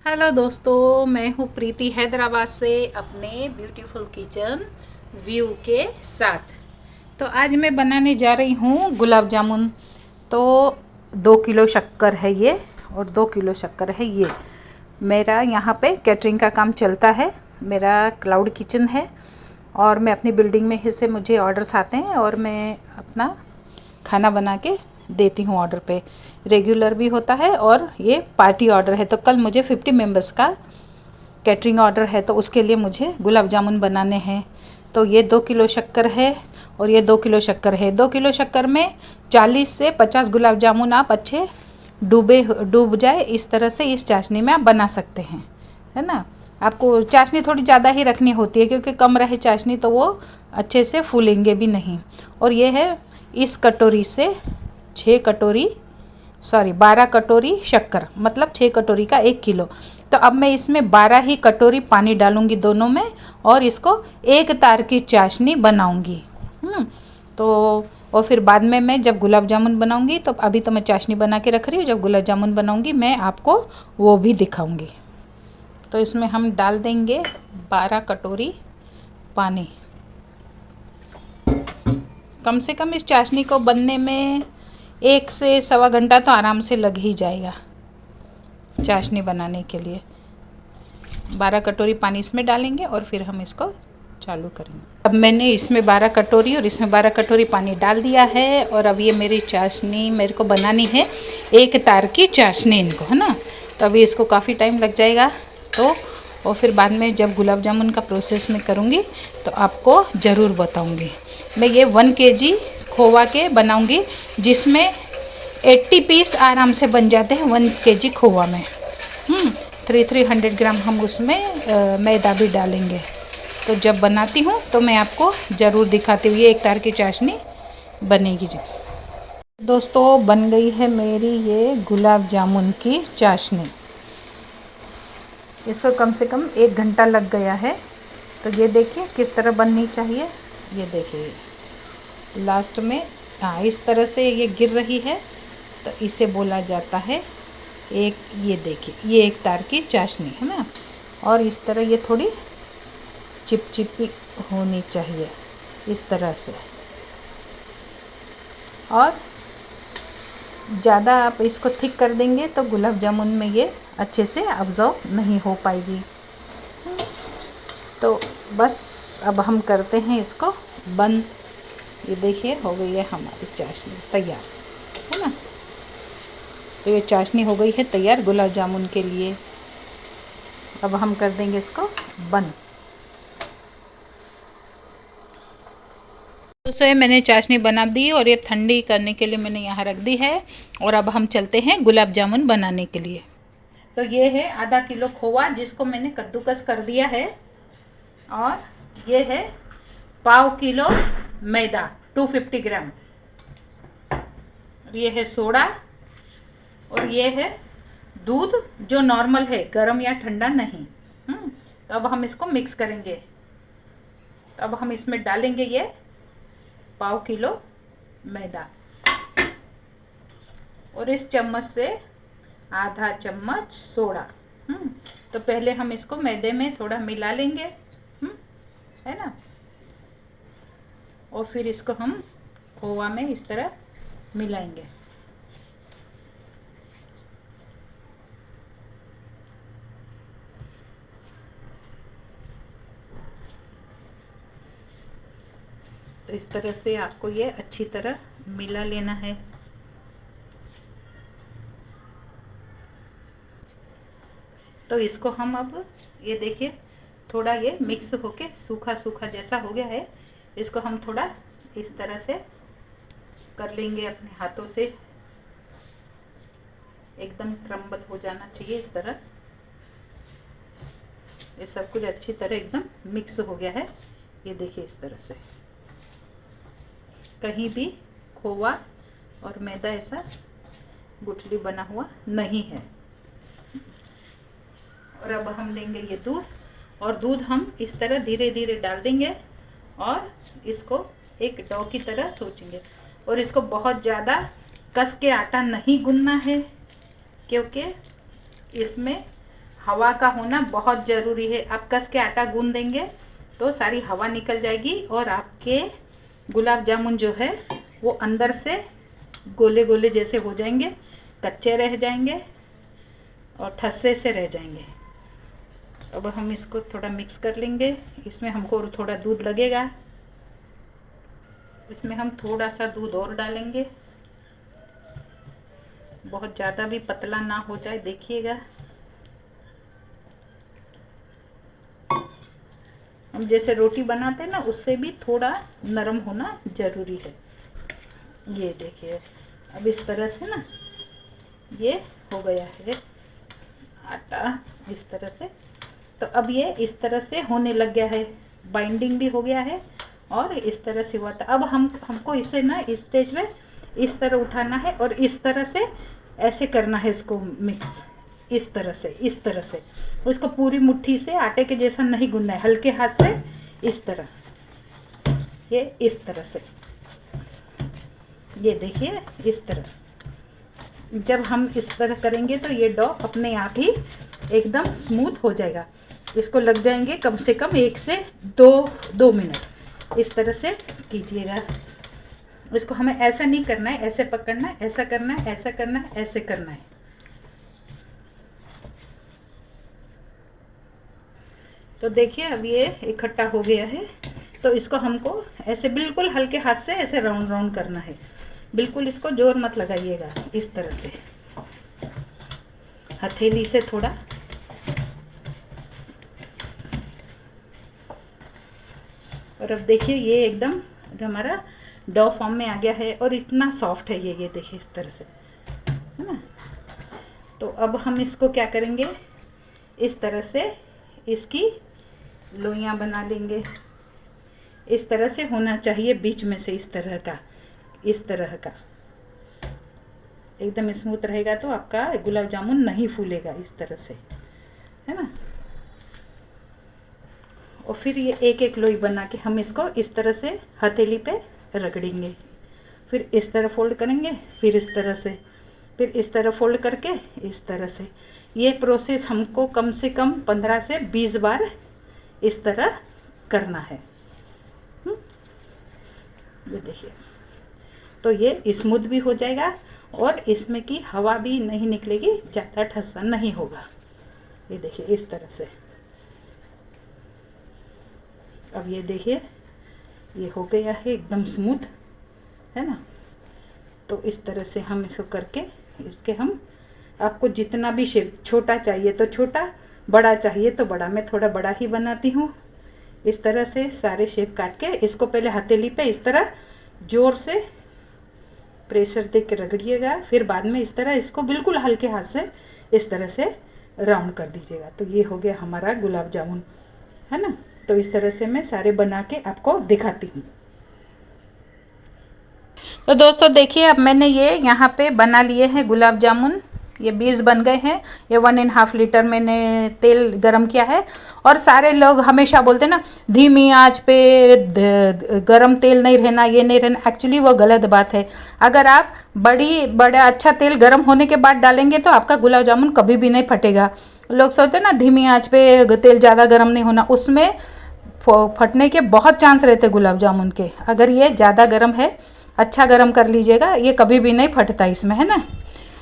Hello दोस्तों, मैं हूँ प्रीति हैदराबाद से अपने ब्यूटीफुल किचन व्यू के साथ। तो आज मैं बनाने जा रही हूँ गुलाब जामुन। तो 2 किलो शक्कर है ये और 2 किलो शक्कर है ये। मेरा यहाँ पे कैटरिंग का काम चलता है। मेरा क्लाउड किचन है और मैं अपनी बिल्डिंग में ही से मुझे ऑर्डर्स आते हैं और मैं अपना खाना बना के देती हूँ ऑर्डर पे। रेगुलर भी होता है और ये पार्टी ऑर्डर है। तो कल मुझे 50 मेंबर्स का कैटरिंग ऑर्डर है, तो उसके लिए मुझे गुलाब जामुन बनाने हैं। तो ये 2 किलो शक्कर है और ये 2 किलो शक्कर है। 2 किलो शक्कर में 40 से 50 गुलाब जामुन आप अच्छे डूब जाए इस तरह से इस चाशनी में आप बना सकते हैं, है ना। आपको चाशनी थोड़ी ज़्यादा ही रखनी होती है क्योंकि कम रहे चाशनी तो वो अच्छे से फूलेंगे भी नहीं। और ये है इस कटोरी से 12 कटोरी शक्कर, मतलब 6 कटोरी का 1 किलो। तो अब मैं इसमें 12 ही कटोरी पानी डालूंगी दोनों में और इसको एक तार की चाशनी बनाऊंगी। तो और फिर बाद में मैं जब गुलाब जामुन बनाऊंगी, तो अभी तो मैं चाशनी बना के रख रही हूँ, जब गुलाब जामुन बनाऊंगी मैं आपको वो भी दिखाऊंगी। तो इसमें हम डाल देंगे 12 कटोरी पानी। कम से कम इस चाशनी को बनने में 1 से सवा घंटा तो आराम से लग ही जाएगा चाशनी बनाने के लिए। 12 कटोरी पानी इसमें डालेंगे और फिर हम इसको चालू करेंगे। अब मैंने इसमें 12 कटोरी और इसमें 12 कटोरी पानी डाल दिया है और अब ये मेरी चाशनी मेरे को बनानी है एक तार की चाशनी इनको, है ना। तो अभी इसको काफ़ी टाइम लग जाएगा। तो और फिर बाद में जब गुलाब जामुन का प्रोसेस मैं करूँगी तो आपको ज़रूर बताऊँगी। मैं ये 1 kg खोवा के बनाऊँगी जिसमें 80 पीस आराम से बन जाते हैं 1 kg खोवा में। 300 ग्राम हम उसमें मैदा भी डालेंगे। तो जब बनाती हूँ तो मैं आपको ज़रूर दिखाती हूँ। ये एक तार की चाशनी बनेगी जी। दोस्तों, बन गई है मेरी ये गुलाब जामुन की चाशनी। इसको कम से कम 1 घंटा लग गया है। तो ये देखिए किस तरह बननी चाहिए। ये देखिए लास्ट में इस तरह से ये गिर रही है, तो इसे बोला जाता है एक, ये देखिए ये एक तार की चाशनी, है ना। और इस तरह ये थोड़ी चिपचिपी होनी चाहिए इस तरह से। और ज़्यादा आप इसको थिक कर देंगे तो गुलाब जामुन में ये अच्छे से अब्जॉर्ब नहीं हो पाएगी। तो बस अब हम करते हैं इसको बंद। ये देखिए हो गई है हमारी चाशनी तैयार, है ना। तो ये चाशनी हो गई है तैयार गुलाब जामुन के लिए। अब हम कर देंगे इसको बंद। तो मैंने चाशनी बना दी और ये ठंडी करने के लिए मैंने यहाँ रख दी है। और अब हम चलते हैं गुलाब जामुन बनाने के लिए। तो ये है आधा किलो खोवा जिसको मैंने कद्दूकस कर दिया है। और ये है पाव किलो मैदा 250 ग्राम। ये है सोडा और ये है दूध जो नॉर्मल है, गर्म या ठंडा नहीं। तो अब हम इसको मिक्स करेंगे। तो अब हम इसमें डालेंगे ये पाव किलो मैदा और इस चम्मच से आधा चम्मच सोडा। तो पहले हम इसको मैदे में थोड़ा मिला लेंगे, है ना। और फिर इसको हम खोवा में इस तरह मिलाएंगे। तो इस तरह से आपको ये अच्छी तरह मिला लेना है। तो इसको हम अब ये देखिए थोड़ा ये मिक्स होके सूखा सूखा जैसा हो गया है। इसको हम थोड़ा इस तरह से कर लेंगे अपने हाथों से। एकदम क्रम्बल हो जाना चाहिए इस तरह। ये सब कुछ अच्छी तरह एकदम मिक्स हो गया है। ये देखिए इस तरह से कहीं भी खोवा और मैदा ऐसा गुठली बना हुआ नहीं है। और अब हम लेंगे ये दूध और दूध हम इस तरह धीरे धीरे डाल देंगे और इसको एक डो की तरह सोचेंगे। और इसको बहुत ज़्यादा कस के आटा नहीं गूंदना है क्योंकि इसमें हवा का होना बहुत ज़रूरी है। आप कस के आटा गूंद देंगे तो सारी हवा निकल जाएगी और आपके गुलाब जामुन जो है वो अंदर से गोले गोले जैसे हो जाएंगे, कच्चे रह जाएंगे और ठस्से से रह जाएंगे। अब हम इसको थोड़ा मिक्स कर लेंगे। इसमें हमको थोड़ा दूध लगेगा, इसमें हम थोड़ा सा दूध और डालेंगे, बहुत ज़्यादा भी पतला ना हो जाए, देखिएगा। हम जैसे रोटी बनाते हैं ना, उससे भी थोड़ा नरम होना ज़रूरी है। ये देखिए, अब इस तरह से ना ये हो गया है आटा, इस तरह से। तो अब ये इस तरह से होने लग गया है, बाइंडिंग भी हो गया है और इस तरह से हुआ था। अब हमको इसे ना इस स्टेज में इस तरह उठाना है और इस तरह से ऐसे करना है इसको मिक्स, इस तरह से, इस तरह से। उसको पूरी मुट्ठी से आटे के जैसा नहीं गूंदना है, हल्के हाथ से इस तरह, ये इस तरह से, ये देखिए इस तरह। जब हम इस तरह करेंगे तो ये डो अपने आप ही एकदम स्मूथ हो जाएगा। इसको लग जाएंगे कम से कम 1 से 2 मिनट। इस तरह से कीजिएगा। इसको हमें ऐसा नहीं करना है, ऐसे पकड़ना है, ऐसा करना है, ऐसा करना है, ऐसे करना है। तो देखिए अब ये इकट्ठा हो गया है। तो इसको हमको ऐसे बिल्कुल हल्के हाथ से ऐसे राउंड राउंड करना है, बिल्कुल इसको जोर मत लगाइएगा, इस तरह से हथेली से थोड़ा। और अब देखिए ये एकदम हमारा डो फॉर्म में आ गया है और इतना सॉफ्ट है ये देखिए इस तरह से, है ना। तो अब हम इसको क्या करेंगे, इस तरह से इसकी लोइयां बना लेंगे। इस तरह से होना चाहिए बीच में से, इस तरह का, इस तरह का एकदम स्मूथ रहेगा तो आपका गुलाब जामुन नहीं फूलेगा, इस तरह से, है ना। और फिर ये एक एक लोई बना के हम इसको इस तरह से हथेली पे रगड़ेंगे। फिर इस तरह फोल्ड करेंगे, फिर इस तरह से, फिर इस तरह फोल्ड करके इस तरह से। ये प्रोसेस हमको कम से कम 15 से 20 बार इस तरह करना है। ये देखिए, तो ये स्मूथ भी हो जाएगा और इसमें की हवा भी नहीं निकलेगी, ज़्यादा ठस्सा नहीं होगा। ये देखिए इस तरह से। अब ये देखिए ये हो गया है एकदम स्मूथ, है ना। तो इस तरह से हम इसको करके इसके हम, आपको जितना भी शेप, छोटा चाहिए तो छोटा, बड़ा चाहिए तो बड़ा, मैं थोड़ा बड़ा ही बनाती हूँ। इस तरह से सारे शेप काट के इसको पहले हथेली पे इस तरह ज़ोर से प्रेशर दे के रगड़िएगा, फिर बाद में इस तरह इसको बिल्कुल हल्के हाथ से इस तरह से राउंड कर दीजिएगा। तो ये हो गया हमारा गुलाब जामुन, है ना। तो इस तरह से मैं सारे बना के आपको दिखाती हूँ। तो दोस्तों देखिए, अब मैंने ये यहाँ पे बना लिए हैं गुलाब जामुन। ये 20 बन गए हैं। ये 1.5 लीटर मैंने तेल गरम किया है। और सारे लोग हमेशा बोलते हैं ना, धीमी आंच पे गरम तेल नहीं रहना, ये नहीं रहना। एक्चुअली वो गलत बात है। अगर आप बड़ा अच्छा तेल गरम होने के बाद डालेंगे तो आपका गुलाब जामुन कभी भी नहीं फटेगा। लोग सोचते हैं ना धीमी आंच पे तेल ज़्यादा गर्म नहीं होना, उसमें फटने के बहुत चांस रहते गुलाब जामुन के। अगर ये ज़्यादा गर्म है, अच्छा गर्म कर लीजिएगा, ये कभी भी नहीं फटता इसमें, है ना।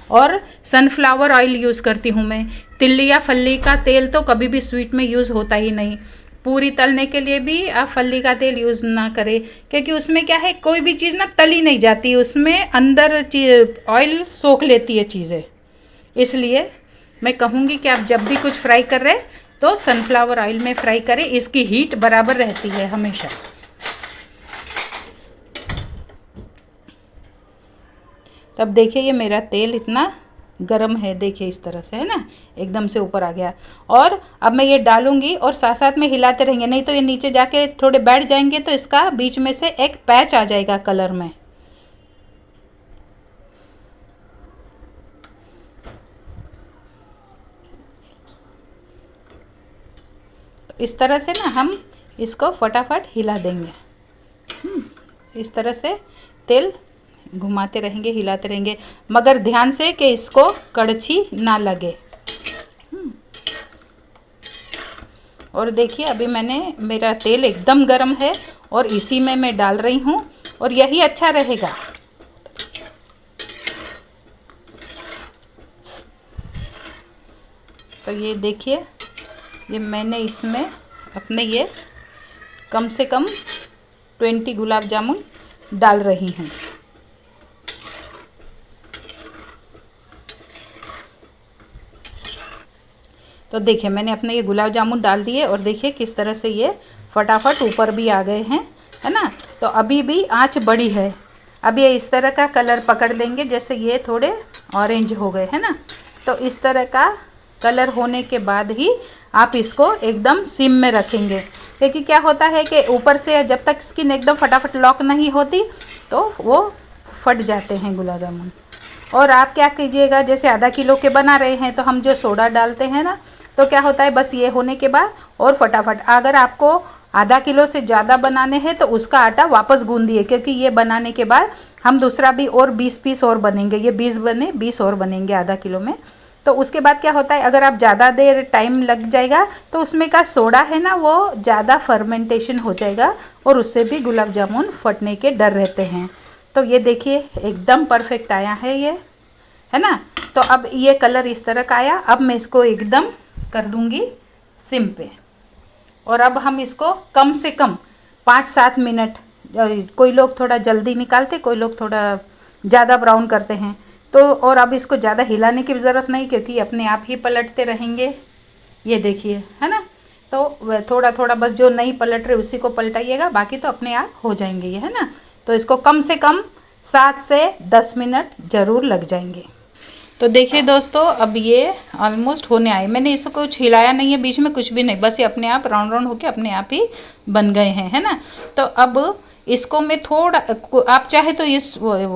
और सनफ्लावर ऑयल यूज़ करती हूँ मैं। तिल्ली या फल्ली का तेल तो कभी भी स्वीट में यूज़ होता ही नहीं। पूरी तलने के लिए भी आप फल्ली का तेल यूज़ ना करें, क्योंकि उसमें क्या है, कोई भी चीज़ ना तली नहीं जाती, उसमें अंदर ऑयल सोख लेती है चीज़ें। इसलिए मैं कहूँगी कि आप जब भी कुछ फ्राई कर रहे तो सनफ्लावर ऑयल में फ्राई करें, इसकी हीट बराबर रहती है हमेशा। तब देखिए ये मेरा तेल इतना गरम है, देखिए इस तरह से, है ना, एकदम से ऊपर आ गया। और अब मैं ये डालूंगी और साथ साथ में हिलाते रहेंगे, नहीं तो ये नीचे जाके थोड़े बैठ जाएंगे तो इसका बीच में से एक पैच आ जाएगा कलर में। तो इस तरह से ना हम इसको फटाफट हिला देंगे। इस तरह से तेल घुमाते रहेंगे, हिलाते रहेंगे, मगर ध्यान से कि इसको कड़छी ना लगे। और देखिए अभी मेरा तेल एकदम गर्म है और इसी में मैं डाल रही हूँ और यही अच्छा रहेगा। तो ये देखिए, ये मैंने इसमें अपने ये कम से कम 20 गुलाब जामुन डाल रही हूँ। तो देखिए मैंने अपने ये गुलाब जामुन डाल दिए और देखिए किस तरह से ये फटाफट ऊपर भी आ गए हैं, है ना। तो अभी भी आंच बड़ी है। अब ये इस तरह का कलर पकड़ लेंगे, जैसे ये थोड़े ऑरेंज हो गए, है ना। तो इस तरह का कलर होने के बाद ही आप इसको एकदम सिम में रखेंगे, क्योंकि क्या होता है कि ऊपर से जब तक स्किन एकदम फटाफट लॉक नहीं होती तो वो फट जाते हैं गुलाब जामुन। और आप क्या कीजिएगा, जैसे आधा किलो के बना रहे हैं तो हम जो सोडा डालते हैं ना, तो क्या होता है बस ये होने के बाद और फटाफट, अगर आपको आधा किलो से ज़्यादा बनाने हैं तो उसका आटा वापस गूंद दिए, क्योंकि ये बनाने के बाद हम दूसरा भी और 20 पीस और बनेंगे। ये 20 बने, 20 और बनेंगे आधा किलो में। तो उसके बाद क्या होता है, अगर आप ज़्यादा देर टाइम लग जाएगा तो उसमें का सोडा है ना वो ज़्यादा फर्मेंटेशन हो जाएगा और उससे भी गुलाब जामुन फटने के डर रहते हैं। तो ये देखिए एकदम परफेक्ट आया है ये, है ना। तो अब ये कलर इस तरह का आया। अब मैं इसको एकदम कर दूंगी सिम पे और अब हम इसको कम से कम 5-7 मिनट, कोई लोग थोड़ा जल्दी निकालते, कोई लोग थोड़ा ज़्यादा ब्राउन करते हैं। तो और अब इसको ज़्यादा हिलाने की ज़रूरत नहीं, क्योंकि अपने आप ही पलटते रहेंगे। ये देखिए, है ना। तो थोड़ा थोड़ा बस जो नहीं पलट रहे उसी को पलटाइएगा, बाकी तो अपने आप हो जाएंगे ये, है ना। तो इसको कम से कम 7 से 10 मिनट ज़रूर लग जाएंगे। तो देखिए दोस्तों, अब ये ऑलमोस्ट होने आए। मैंने इसको कुछ हिलाया नहीं है, बीच में कुछ भी नहीं, बस ये अपने आप राउंड राउंड होके अपने आप ही बन गए हैं, है ना। तो अब इसको मैं थोड़ा, आप चाहे तो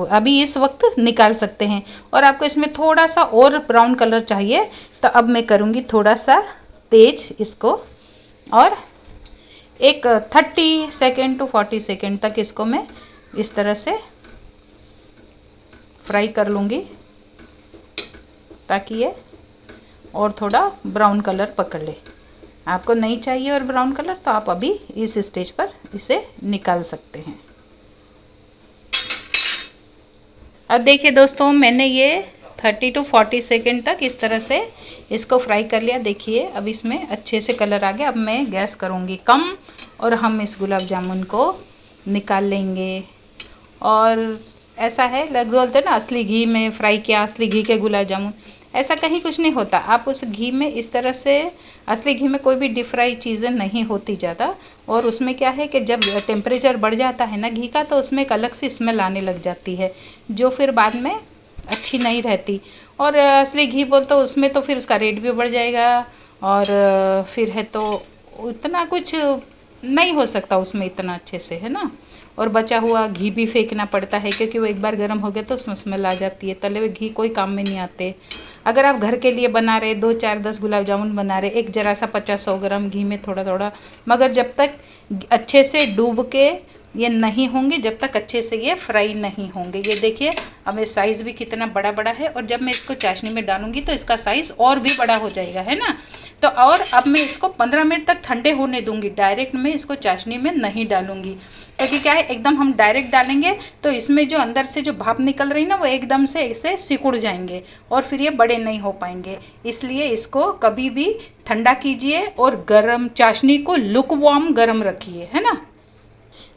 अभी इस वक्त निकाल सकते हैं। और आपको इसमें थोड़ा सा और ब्राउन कलर चाहिए तो अब मैं करूँगी थोड़ा सा तेज इसको, और एक 30 सेकेंड टू 40 सेकेंड तक इसको मैं इस तरह से फ्राई कर लूँगी, ताकि ये और थोड़ा ब्राउन कलर पकड़ ले। आपको नहीं चाहिए और ब्राउन कलर तो आप अभी इस स्टेज पर इसे निकाल सकते हैं। अब देखिए दोस्तों, मैंने ये 30 टू 40 सेकेंड तक इस तरह से इसको फ्राई कर लिया। देखिए अब इसमें अच्छे से कलर आ गया। अब मैं गैस करूँगी कम और हम इस गुलाब जामुन को निकाल लेंगे। और ऐसा है, लग बोलते हैं ना असली घी में फ्राई किया, असली घी के गुलाब जामुन, ऐसा कहीं कुछ नहीं होता। आप उस घी में इस तरह से, असली घी में कोई भी डीप फ्राई चीज़ें नहीं होती ज़्यादा। और उसमें क्या है कि जब टेम्परेचर बढ़ जाता है ना घी का, तो उसमें एक अलग सी स्मेल आने लग जाती है, जो फिर बाद में अच्छी नहीं रहती। और असली घी बोलते तो उसमें तो फिर उसका रेट भी बढ़ जाएगा, और फिर है तो उतना कुछ नहीं हो सकता उसमें इतना अच्छे से, है ना। और बचा हुआ घी भी फेंकना पड़ता है, क्योंकि वो एक बार गर्म हो गया तो उसमें स्मेल आ जाती है। तले हुए घी कोई काम में नहीं आते। अगर आप घर के लिए बना रहे, 2, 4, 10 गुलाब जामुन बना रहे, एक जरा सा 50-100 ग्राम घी में थोड़ा थोड़ा, मगर जब तक अच्छे से डूब के ये नहीं होंगे, जब तक अच्छे से ये फ्राई नहीं होंगे। ये देखिए अब ये साइज़ भी कितना बड़ा बड़ा है, और जब मैं इसको चाशनी में डालूंगी तो इसका साइज़ और भी बड़ा हो जाएगा, है ना। तो और अब मैं इसको 15 मिनट तक ठंडे होने दूंगी। डायरेक्ट मैं इसको चाशनी में नहीं डालूंगी, क्योंकि क्या है, एकदम हम डायरेक्ट डालेंगे तो इसमें जो अंदर से जो भाप निकल रही ना, वो एकदम से इसे सिकुड़ जाएंगे और फिर ये बड़े नहीं हो पाएंगे। इसलिए इसको कभी भी ठंडा कीजिए और गरम चाशनी को लुकवार्म गरम रखिए, है ना।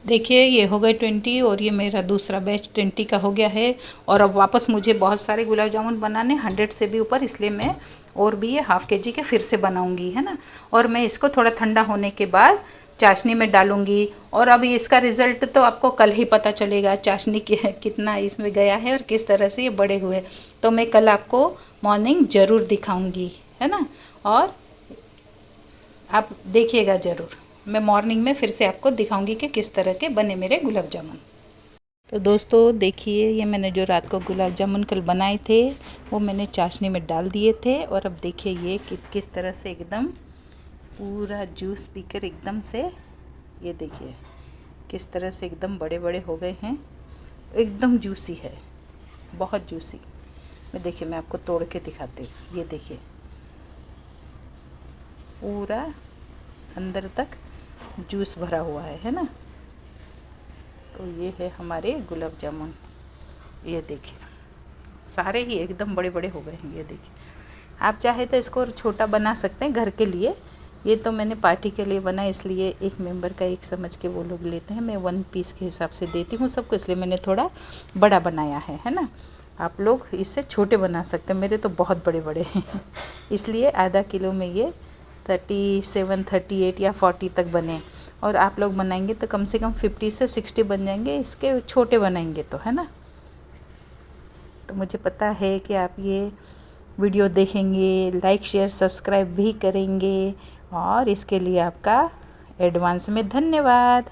देखिए ये हो गए 20 और ये मेरा दूसरा बैच 20 का हो गया है। और अब वापस मुझे बहुत सारे गुलाब जामुन बनाने, 100 से भी ऊपर, इसलिए मैं और भी ये ½ kg के फिर से बनाऊंगी, है ना। और मैं इसको थोड़ा ठंडा होने के बाद चाशनी में डालूंगी। और अभी इसका रिज़ल्ट तो आपको कल ही पता चलेगा, चाशनी कितना इसमें गया है और किस तरह से ये बड़े हुए। तो मैं कल आपको मॉर्निंग ज़रूर दिखाऊंगी, है ना। और आप देखिएगा ज़रूर, मैं मॉर्निंग में फिर से आपको दिखाऊंगी कि किस तरह के बने मेरे गुलाब जामुन। तो दोस्तों देखिए, ये मैंने जो रात को गुलाब जामुन कल बनाए थे वो मैंने चाशनी में डाल दिए थे। और अब देखिए ये किस तरह से एकदम पूरा जूस पीकर एकदम से, ये देखिए किस तरह से एकदम बड़े बड़े हो गए हैं। एकदम जूसी है, बहुत जूसी। देखिए मैं आपको तोड़ के दिखाती हूँ। ये देखिए पूरा अंदर तक जूस भरा हुआ है ना। तो ये है हमारे गुलाब जामुन। ये देखिए सारे ही एकदम बड़े बड़े हो गए हैं। ये देखिए, आप चाहे तो इसको और छोटा बना सकते हैं घर के लिए। ये तो मैंने पार्टी के लिए बना, इसलिए एक मेंबर का एक समझ के वो लोग लेते हैं। मैं 1 पीस के हिसाब से देती हूँ सबको, इसलिए मैंने थोड़ा बड़ा बनाया है ना। आप लोग इससे छोटे बना सकते हैं, मेरे तो बहुत बड़े बड़े हैं इसलिए आधा किलो में ये 37, 38 या 40 तक बने। और आप लोग बनाएंगे तो कम से कम 50 से 60 बन जाएंगे, इसके छोटे बनाएंगे तो, है ना। तो मुझे पता है कि आप ये वीडियो देखेंगे, लाइक शेयर सब्सक्राइब भी करेंगे, और इसके लिए आपका एडवांस में धन्यवाद।